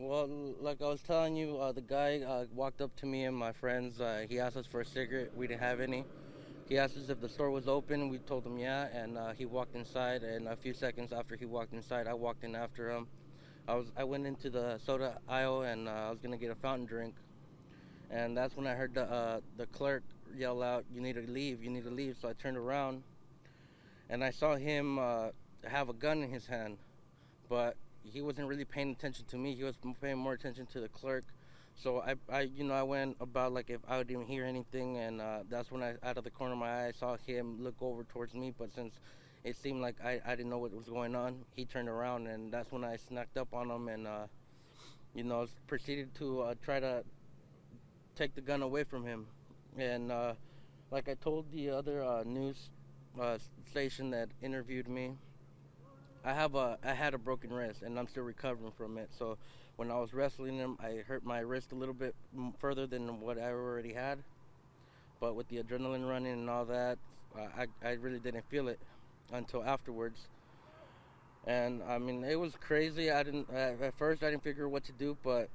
Well, like I was telling you, the guy walked up to me and my friends. He asked us for a cigarette. We didn't have any. He asked us if the store was open. We told him yeah, and he walked inside. And a few seconds after he walked inside, I walked in after him. I went into the soda aisle and I was gonna get a fountain drink. And that's when I heard the clerk yell out, "You need to leave! You need to leave!" So I turned around and I saw him have a gun in his hand, but he wasn't really paying attention to me. He was paying more attention to the clerk. So I went about like if I didn't hear anything, and that's when out of the corner of my eye, I saw him look over towards me. But since it seemed like I didn't know what was going on, he turned around, and that's when I snuck up on him and, proceeded to try to take the gun away from him. And like I told the other news uh, station that interviewed me, I had a broken wrist and I'm still recovering from it. So when I was wrestling him, I hurt my wrist a little bit further than what I already had. But with the adrenaline running and all that, I really didn't feel it until afterwards. And I mean, it was crazy. I didn't at first I didn't figure what to do, but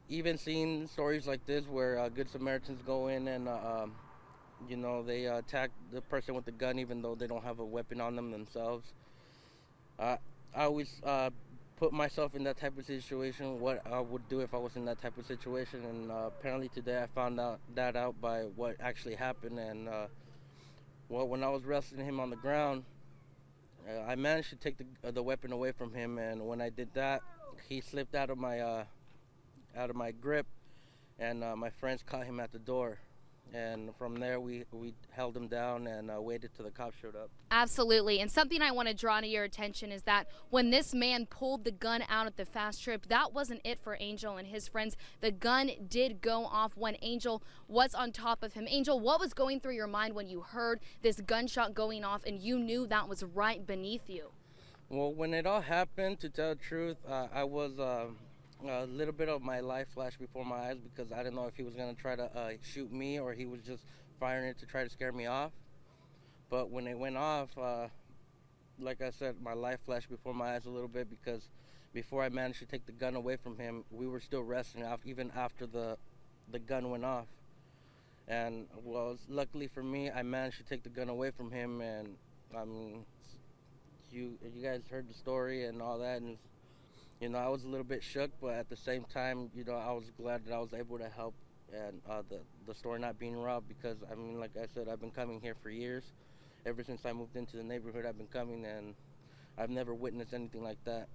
even seeing stories like this where good Samaritans go in and they attack the person with the gun even though they don't have a weapon on them themselves. I I always put myself in that type of situation, what I would do if I was in that type of situation, and apparently today I found out by what actually happened. And well, when I was wrestling him on the ground, I managed to take the weapon away from him, and when I did that, he slipped out of my grip, and my friends caught him at the door. And from there, we held him down and waited till the cops showed up. Absolutely. And something I want to draw to your attention is that when this man pulled the gun out at the Fastrip, that wasn't it for Angel and his friends. The gun did go off when Angel was on top of him. Angel, what was going through your mind when you heard this gunshot going off and you knew that was right beneath you? Well, when it all happened, to tell the truth, I was a little bit of my life flashed before my eyes because I didn't know if he was gonna try to shoot me or he was just firing it to try to scare me off. But when it went off, like I said, my life flashed before my eyes a little bit because before I managed to take the gun away from him, we were still wrestling even after the gun went off. And well, luckily for me, I managed to take the gun away from him, and I mean, you guys heard the story and all that, and I was a little bit shook, but at the same time, I was glad that I was able to help and the store not being robbed because I mean, like I said, I've been coming here for years. Ever since I moved into the neighborhood, I've been coming, and I've never witnessed anything like that.